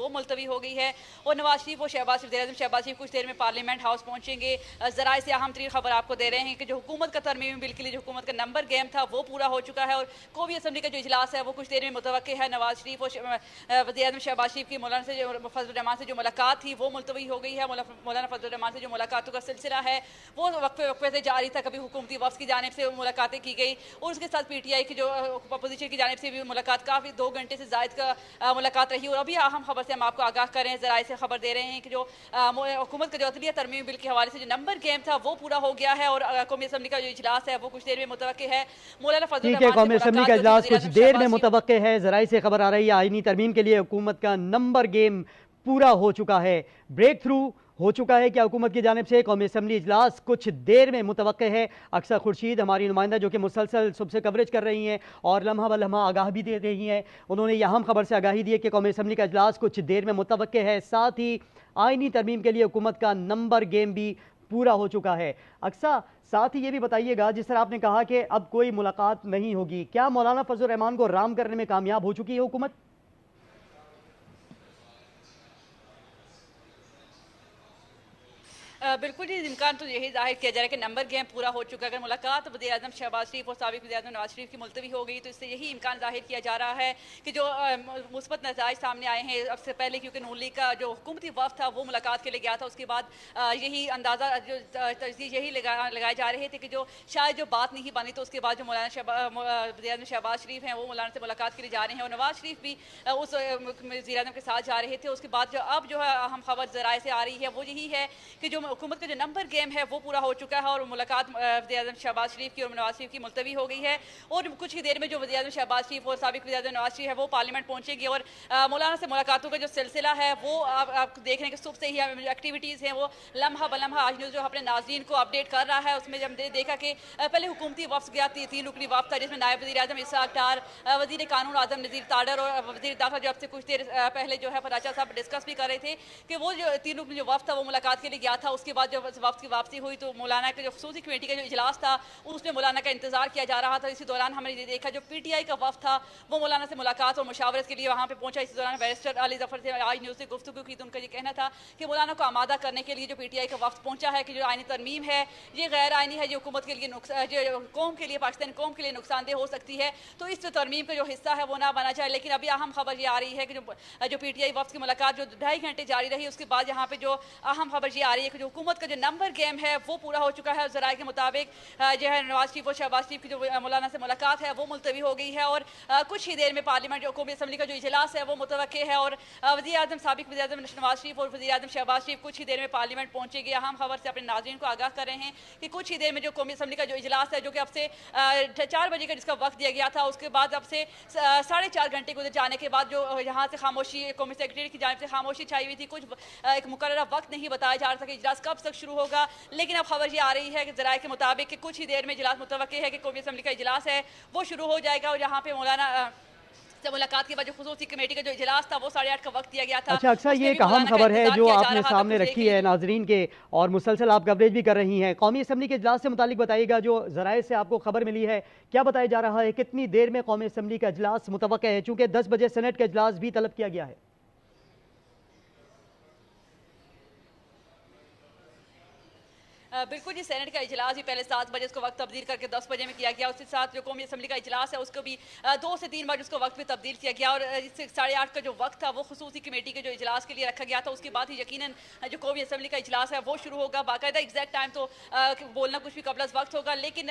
वो मुलतवी हो गई है। और नवाज शरीफ और शहबाज शरीफ कुछ देर में पार्लियामेंट हाउस पहुंचेंगे। जराए से अहम तरीन खबर आपको दे रहे हैं कि जो हुकूमत का तरमीमी बिल के लिए जो हुकूमत का नंबर गेम था वो पूरा हो चुका है और कौमी असम्बली का जो इजलास है वो कुछ देर में मुतवक्किल है। नवाज शरीफ और वज़ीर-ए-आज़म शहबाज शरीफ की मौलाना से फजल रहमान से जो मुलाकात थी वो मुलतवी हो गई है। मौलाना फजल रहमान से जो मुलाकातों का सिलसिला है वो वक्फे से जारी था। कभी हुकूमती वफ्द की जानिब से मुलाकातें की गई और उसके साथ PTI की जो अपोजिशन की जानिब से भी मुलाकात काफ़ी 2 घंटे से ज़ायद का मुलाकात रही। और अभी अहम खबर से हम आपको आगाह कर रहे हैं, ज़राए से खबर दे रहे हैं कि जो हुकूमत का जो अदलिया तरमीम बिल के हवाले से जो नंबर गेम था वो पूरा हो गया है और कौमी असम्बली का जो इजलास है वो कुछ देर में मुतवक्किल है। मौलाना फजल ठीक है, कौमी असम्बली का इजलास कुछ देर में मुतवक्किल है। ज़राए से खबर आ रही है आईनी तरमीम के लिए हुकूमत का नंबर गेम पूरा हो चुका है, ब्रेक थ्रू हो चुका है। क्या हुकूमत की जानिब से कौमी असम्बली इजलास कुछ देर में मुतवक्किल है। अक्सर खुर्शीद हमारी नुमाइंदा जो कि मुसलसल सुबह से कवरेज कर रही हैं और लम्हा ब लम्हा आगाह भी दे रही हैं, उन्होंने यह अहम खबर से आगाही दी है कि कौमी असम्बली का इजलास कुछ देर में मुतवक्किल है। साथ ही आईनी तरमीम के लिए हुकूमत का नंबर गेम भी पूरा हो चुका है। अक्सा, साथ ही ये भी बताइएगा, जिस तरह आपने कहा कि अब कोई मुलाकात नहीं होगी, क्या मौलाना फजल रहमान को राम करने में कामयाब हो चुकी है हुकूमत? बिल्कुल जी, इम्कान तो यही जाहिर किया जा रहा है कि नंबर गेम पूरा हो चुका है। अगर मुलाकात वज़ीर-ए-आज़म शहबाज शरीफ और साबिक़ वज़ीर-ए-आज़म नवाज शरीफ की मुलतवी हो गई तो इससे यही इम्कान जाहिर किया जा रहा है कि जो मुस्बत नताइज सामने आए हैं। अब से पहले क्योंकि नून लीग का जो हुकूमती वफ़द था वो मुलाकात के लिए गया था, उसके बाद यही अंदाज़ा जो तरजीह यही लगाए जा रहे थे कि जो शायद जो बात नहीं बनी तो उसके बाद जो वज़ीर-ए-आज़म शहबाज शरीफ हैं वो मौलाना से मुलाकात के लिए जा रहे हैं और नवाज शरीफ भी उस वज़ीर-ए-आज़म के साथ जा रहे थे। उसके बाद जो अब जो है अहम खबर ज़राए से आ रही है वो यही है कि जो हुकूमत का जो नंबर गेम है वो पूरा हो चुका है और मुलाकात वज़ीर-ए-आज़म शहबाज शरीफ की और नवाज शरीफ की मुलतवी हो गई है। और कुछ ही देर में जो वज़ीर-ए-आज़म शहबाज शरीफ और साबिक़ वज़ीर-ए-आज़म नवाज शरीफ है वो पार्लियामेंट पहुंचेगी और मौलाना से मुलाकातों का जो सिलसिला है वो आप देख रहे हैं कि सुबह से ही एक्टिविटीज़ हैं वो लम्हा ब लम्हा आज न्यूज़ जो अपने नाज़रीन को अपडेट कर रहा है। उसमें हमने देखा कि पहले हुकूमती वफ्द गया, 3 रुकनी वफ्द था जिसमें नायब वज़ीर-ए-आज़म इसहाक़ डार, वज़ीर कानून आज़म नज़ीर ताडर और वज़ीर दाखिला जो अब से कुछ देर पहले जो है फराचा साहब डिस्कस भी कर रहे थे कि वो जो 3 रुकनी जो वफ्द था वो मुलाकात के लिए गया था। उसके बाद जब वफ्द की वापसी हुई तो मौलाना के जो खसूसी कमेटी का जो इजलास था उसमें मौलाना का इंतजार किया जा रहा था। इसी दौरान हमने ये देखा जो PTI का वफ्द था वो मौलाना से मुलाकात और मुशावरत के लिए वहाँ पे पहुंचा। इसी दौरान बैरिस्टर अली जफर से आज न्यूज़ से गुफ्तगू की तो उनका ये कहना था कि मौलाना को आमादा करने के लिए जो PTI का वफ्द पहुंचा है कि जो आईनी तरमीम है ये गैर आईनी है, जो हुकूमत के लिए जो कौम के लिए पाकिस्तान कौम के लिए नुकसानदेह हो सकती है, तो इस जो तरमीम का जो हिस्सा है वो ना बना जाए। लेकिन अभी अहम खबर ये आ रही है कि जो PTI वफ्द की मुलाकात जो 2.5 घंटे जारी रही उसके बाद यहाँ पे जो अहम खबर ये आ रही है कि जो हुकूमत का जो नंबर गेम है वो पूरा हो चुका है। ज़राए के मुताबिक जो है नवाज शरीफ और शहबाज शरीफ की जो मौलाना से मुलाकात है वो मुलतवी हो गई है और कुछ ही देर में पार्लियामेंट जो कौमी असम्बली का जो इजलास है वो मुतवक्किल है और वज़ीर-ए-आज़म साबिक़ वज़ीर-ए-आज़म नवाज शरीफ और वज़ीर-ए-आज़म शहबाज शरीफ कुछ ही देर में पार्लियामेंट पहुंचेगी। अहम खबर से अपने नाज़रीन को आगाह कर रहे हैं कि कुछ ही देर में जो कौमी असम्बली का जो इजलास है जो कि अब से 4 बजे का जिसका वक्त दिया गया था उसके बाद अब से 4.5 घंटे गुजर जाने के बाद जो यहाँ से खामोशी कौमी सेक्रेटरी की जानिब से खामोशी छाई हुई थी, कुछ एक मुकर्रर वक्त नहीं बताया जा रहा था कि इजलास कब तक शुरू होगा। लेकिन अब खबर ये आ रही है कि ज़राए के मुताबिक कि कुछ ही देर में इजलास मुतवक्किल है कि कौमी असम्बली का इजलास है वो शुरू हो जाएगा और यहाँ पे मौलाना से मुलाकात के बाद जो खुसूसी कमेटी का जो इजलास था वो 8:30 का वक्त दिया गया था। अच्छा अक्सर ये एक अहम खबर है जो आपने सामने रखी है नाजरीन के और मुसलसल आप कवरेज भी कर रही हैं। कौमी असम्बली के इजलास से मुतालिक बताइएगा, जो ज़राए से आपको खबर मिली है क्या बताया जा रहा है, कितनी देर में कौमी असम्बली का इजलास मुतवक्किल है, चूँकि 10 बजे सेनेट का इजलास भी तलब किया गया है। बिल्कुल जी, सेनेट का इजलास भी पहले 7 बजे उसको वक्त तब्दील करके 10 बजे में किया गया। उसके साथ जो कौमी असम्बली का इजलास है उसको भी 2 से 3 बजे उसको वक्त भी तब्दील किया गया और इससे 8:30 का जो वक्त था वो खुसूसी कमेटी के जो इजलास के लिए रखा गया था। उसके बाद ही यकीनन जो कौमी असम्बली का इजलास है वो शुरू होगा। बाकायदा एग्जैक्ट टाइम तो बोलना कुछ भी कबल वक्त होगा, लेकिन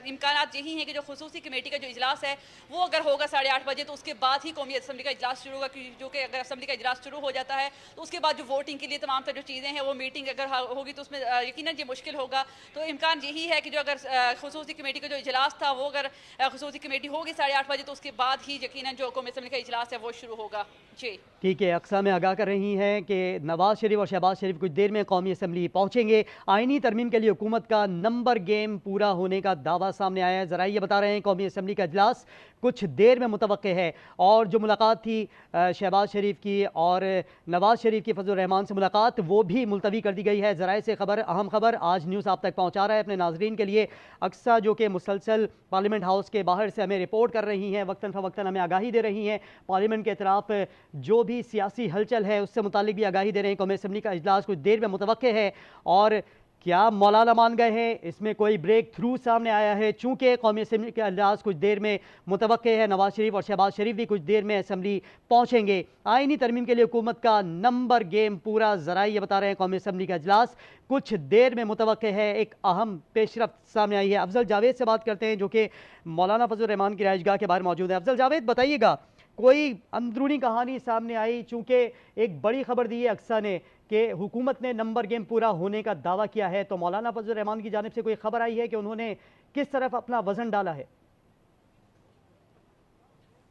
इम्कान यही है कि जो खुसूसी कमेटी का जो इजलास है वो अगर होगा 8:30 बजे तो उसके बाद ही कौमी असम्बली का इजलास शुरू होगा। जो कि अगर असम्बली का इजलास शुरू हो जाता है तो उसके बाद जो वोटिंग के लिए तमाम तरह जो चीज़ें हैं वो मीटिंग अगर होगी तो उसमें यकीनन मुश्किल होगा। तो इम्कान यही है कि जो अगर खुसूसी कमेटी का जो इजलास था वो अगर खुसूसी कमेटी होगी 8:30 बजे तो उसके बाद ही यकीनन जो कौमी असम्बली का इजलास है वो शुरू होगा। जी ठीक है, अक्सा में आगाह कर रही हैं कि नवाज शरीफ और शहबाज शरीफ कुछ देर में कौमी असम्बली पहुंचेंगे। आईनी तरमीम के लिए हुकूमत का नंबर गेम पूरा होने का दावा सामने आया है। ज़रा ये बता रहे हैं कौमी असम्बली का इजलास कुछ देर में मुतवक्किल है और जो मुलाकात थी शहबाज शरीफ की और नवाज शरीफ की फजल रहमान से मुलाकात वो भी मुलतवी कर दी गई है। ज़राए से खबर, अहम खबर खबर आज न्यूज़ आप तक पहुंचा रहा है अपने नाजरीन के लिए। अक्सा जो कि मुसलसल पार्लियामेंट हाउस के बाहर से हमें रिपोर्ट कर रही हैं, वक्तन फ़वक्तन हमें आगाही दे रही हैं, पार्लियामेंट के तरफ जो भी सियासी हलचल है उससे मुतालिक भी आगाही दे रहे हैं। कौमी असम्बली का इजलास कुछ देर में मुतवक्के है और क्या मौलाना मान गए हैं, इसमें कोई ब्रेक थ्रू सामने आया है। चूंकि कौमी असम्बली का इजलास कुछ देर में मुतवक्के है, नवाज शरीफ और शहबाज शरीफ भी कुछ देर में असम्बली पहुंचेंगे। आईनी तरमीम के लिए हुकूमत का नंबर गेम पूरा। ज़रा ये बता रहे हैं कौमी असम्बली का इजलास कुछ देर में मुतवक्के है। एक अहम पेशरफ्त सामने आई है। अफजल जावेद से बात करते हैं जो कि मौलाना फजल रहमान की रिहाइशगाह के बाहर मौजूद है। अफजल जावेद, बताइएगा कोई अंदरूनी कहानी सामने आई? चूंकि एक बड़ी खबर दी है अक्सा ने कि हुकूमत ने नंबर गेम पूरा होने का दावा किया है, तो मौलाना फजल रहमान की जानिब से कोई खबर आई है कि उन्होंने किस तरफ अपना वजन डाला है?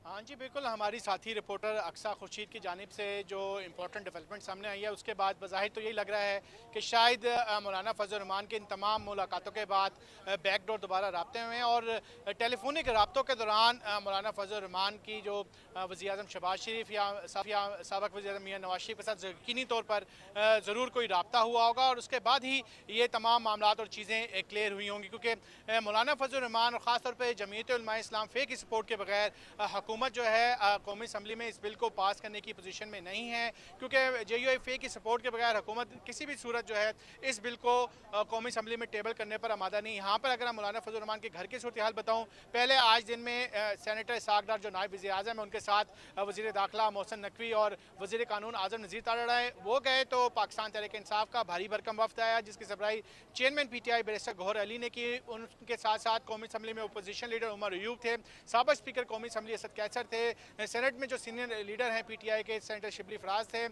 हाँ जी बिल्कुल, हमारी साथी रिपोर्टर अक्सा खुर्शीद की जानिब से जो इम्पोर्टेंट डेवलपमेंट सामने आई है उसके बाद बज़ाहिर तो यही लग रहा है कि शायद मौलाना फजल रहमान के इन तमाम मुलाकातों के बाद बैकडोर दोबारा रब्ते हुए हैं और टेलीफोनिक रब्तों के दौरान मौलाना फजल रहमान की जो वज़ीर आज़म शहबाज शरीफ या साबिक़ वज़ीर आज़म मियां नवाज शरीफ के साथ यकीनी तौर पर ज़रूर कोई रब्ता हुआ होगा और उसके बाद ही ये तमाम मामलात और चीज़ें क्लियर हुई होंगी, क्योंकि मौलाना फजल रहमान और ख़ासतौर पर जमीयत उलमा इस्लाम फ़े की सपोर्ट के बगैर हुकूमत जो है कौमी असम्बली में इस बिल को पास करने की पोजीशन में नहीं है, क्योंकि JUIF की सपोर्ट के बगैर हुकूमत किसी भी सूरत जो है इस बिल को कौमी असम्बली में टेबल करने पर आमादा नहीं। यहाँ पर अगर हम मौलाना फजल रहमान के घर की सूरत हाल बताऊँ, पहले आज दिन में सेनेटर इसहाक डार जो नायब वज़ीर आज़म है उनके साथ वज़ीर दाखिला मोहसिन नकवी और वज़ीर कानून आज़म नज़ीर तारड़ा है वो गए, तो पाकिस्तान तहरीक इंसाफ का भारी भरकम वफ्द आया जिसकी सरबराही chairman PTI barrister Gauhar Ali ने की। उनके साथ साथ कौमी असम्बली में अपोजिशन लीडर उमर अयूब थे, साबिक़ स्पीकर कौमी असम्बली असद कैसर थे, सेनेट में जो सीनियर लीडर हैं PTI के सेनेटर शिबली फराज थे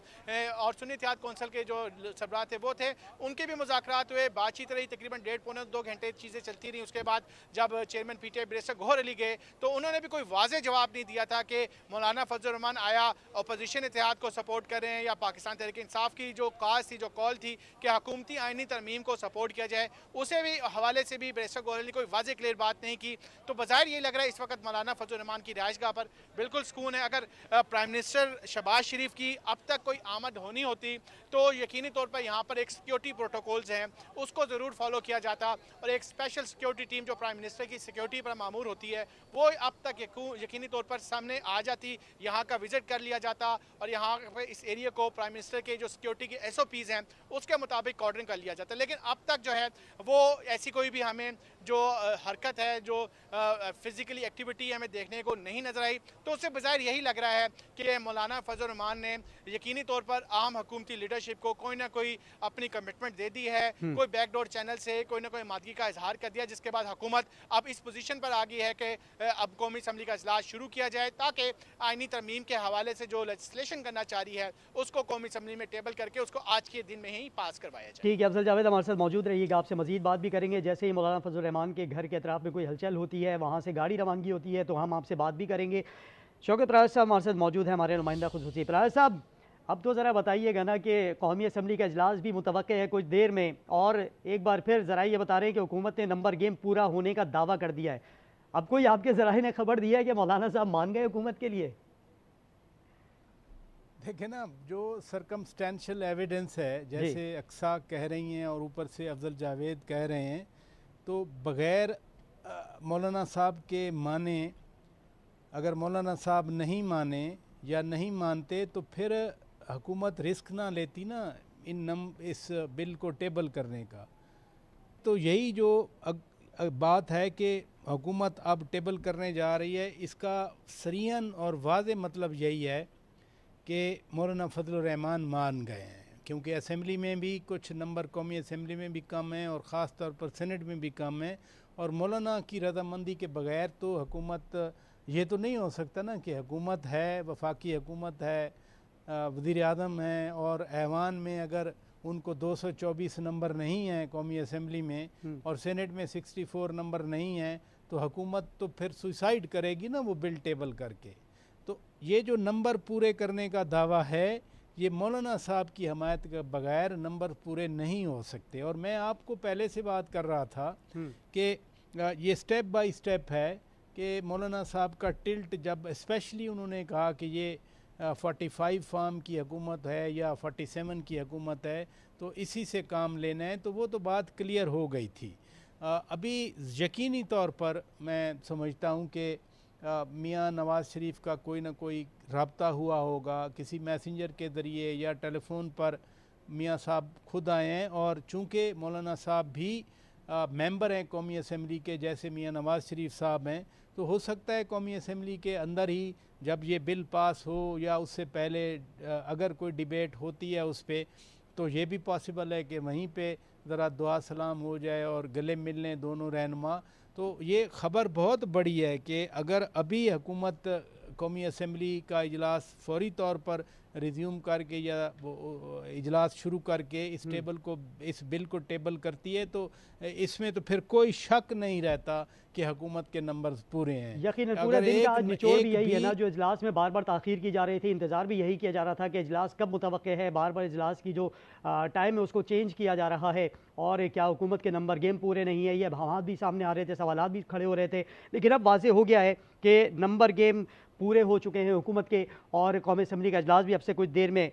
और सुन्नी इत्तेहाद कौंसिल के जो सरबराह थे वो थे, उनके भी मुज़ाकरात हुए, बातचीत रही, तकरीबन 1.5-2 घंटे चीज़ें चलती रही। उसके बाद जब chairman PTI barrister Gauhar Ali गए तो उन्होंने भी कोई वाज़ेह जवाब नहीं दिया था कि मौलाना फजल रहमान आया अपोजिशन इत्तेहाद को सपोर्ट कर रहे हैं या पाकिस्तान तहरीक इंसाफ की जो काज थी, जो कॉल थी कि हुकूमती आइनी तरमीम को सपोर्ट किया जाए, उसे भी हवाले से भी बैरिस्टर गौहर अली कोई वाज़ेह क्लियर बात नहीं की। तो बज़ाहिर ये लग रहा है इस वक्त मौलाना फजल रहमान की रिहाइशगाह पर बिल्कुल सुकून है। अगर प्राइम मिनिस्टर शहबाज शरीफ की अब तक कोई आमद होनी होती तो यकीनी तौर पर यहाँ पर एक सिक्योरिटी प्रोटोकॉल्स हैं उसको ज़रूर फॉलो किया जाता और एक स्पेशल सिक्योरिटी टीम जो प्राइम मिनिस्टर की सिक्योरिटी पर मामूर होती है वो अब तक यकीनी तौर पर सामने आ जाती, यहाँ का विजिट कर लिया जाता और यहाँ पर इस एरिया को प्राइम मिनिस्टर के जो सिक्योरिटी की SOPs हैं उसके मुताबिक कॉर्डरिंग कर लिया जाता। लेकिन अब तक जो है वो ऐसी कोई भी हमें जो हरकत है, जो फिज़िकली एक्टिविटी हमें देखने को नहीं नजर आई। तो उससे बज़ाहिर यही लग रहा है कि मौलाना फजल रहमान ने यकीनी तौर पर आम हुकूमती लीडरशिप को कोई ना कोई अपनी कमिटमेंट दे दी है, कोई बैकडोर चैनल से कोई ना कोई मादगी का इजहार कर दिया, जिसके बाद हुकूमत अब इस पोजीशन पर आ गई है कि अब कौमी असम्बली का इजलास शुरू किया जाए ताकि आइनी तरमीम के हवाले से जो लेजिस्लेशन करना चाह रही है उसको कौमी असम्बली में टेबल करके उसको आज के दिन में ही पास करवाया जाए। ठीक है, अफजल जावेद हमारे साथ मौजूद रहिएगा, आपसे मजीद बात भी करेंगे। जैसे ही मौलाना फजल रहमान के घर के अतराफ में कोई हलचल होती है, वहाँ से गाड़ी रवानगी होती है, तो हम आपसे बात भी करेंगे। शौकत पराज साहब हमारे साथ मौजूद है, हमारे नुमाइंदा खुसूसी। पराज साहब, अब तो ज़रा बताइएगा ना कि कौमी असम्बली का इजलास भी मुतवक्के है कुछ देर में और एक बार फिर ज़रा ये बता रहे हैं कि हुकूमत ने नंबर गेम पूरा होने का दावा कर दिया है। अब कोई आपके ज़राए ने खबर दिया है कि मौलाना साहब मान गए हुकूमत के लिए? देखें ना, जो सर्कमस्टेंशियल एविडेंस है, जैसे अक्सा कह रही हैं और ऊपर से अफजल जावेद कह रहे हैं, तो बग़ैर मौलाना साहब के माने, अगर मौलाना साहब नहीं माने या नहीं मानते तो फिर हुकूमत रिस्क ना लेती ना इस बिल को टेबल करने का। तो यही जो बात है कि हुकूमत अब टेबल करने जा रही है, इसका सरीहन और वाज़े मतलब यही है कि मौलाना फजल रहमान मान गए हैं, क्योंकि असम्बली में भी कुछ नंबर कौमी असम्बली में भी कम है और ख़ास तौर पर सेनेट में भी कम है, और मौलाना की रजामंदी के बग़ैर तो हुकूमत, ये तो नहीं हो सकता ना कि हुकूमत है, वफाकी हुकूमत है, वज़ीर आज़म है और ऐवान में अगर उनको 224 नंबर नहीं है कौमी असम्बली में और सेनेट में 64 नंबर नहीं है, तो हुकूमत तो फिर सुसाइड करेगी ना वो बिल टेबल करके। तो ये जो नंबर पूरे करने का दावा है, ये मौलाना साहब की हमायत के बगैर नंबर पूरे नहीं हो सकते। और मैं आपको पहले से बात कर रहा था कि ये स्टेप बाय स्टेप है कि मौलाना साहब का टिल्ट, जब स्पेशली उन्होंने कहा कि ये 45 फार्म की हुकूमत है या 47 की हुकूमत है, तो इसी से काम लेना है, तो वो तो बात क्लियर हो गई थी। अभी यकीनी तौर पर मैं समझता हूँ कि मियाँ नवाज़ शरीफ का कोई ना कोई रब्ता हुआ होगा किसी मैसेंजर के ज़रिए या टेलीफोन पर। मियाँ साहब खुद आए हैं, और चूँकि मौलाना साहब भी मेंबर हैं कौमी असम्बली के, जैसे मियाँ नवाज़ शरीफ साहब हैं, तो हो सकता है कौमी असम्बली के अंदर ही जब ये बिल पास हो या उससे पहले अगर कोई डिबेट होती है उस पर, तो ये भी पॉसिबल है कि वहीं पे ज़रा दुआ सलाम हो जाए और गले मिल लें दोनों रहनुमा। तो ये ख़बर बहुत बड़ी है कि अगर अभी हुकूमत कौमी असम्बली का इजलास फौरी तौर पर रिज्यूम करके या इजलास शुरू करके इस टेबल को, इस बिल को टेबल करती है, तो इसमें तो फिर कोई शक नहीं रहता कि हुकूमत के नंबर्स पूरे हैं। यकीनन पूरे दिन का आज निचोड़ भी यही है ना, जो इजलास में बार बार ताख़ीर की जा रही थी, इंतज़ार भी यही किया जा रहा था कि इजलास कब मुतवक्के है, बार बार इजलास की जो टाइम है उसको चेंज किया जा रहा है, और क्या हुकूमत के नंबर गेम पूरे नहीं है, ये अभावात भी सामने आ रहे थे, सवालात भी खड़े हो रहे थे। लेकिन अब वाज़ेह हो गया है कि नंबर गेम पूरे हो चुके हैं हुकूमत के, और कौमी असम्बली का इजलास भी अब से कुछ देर में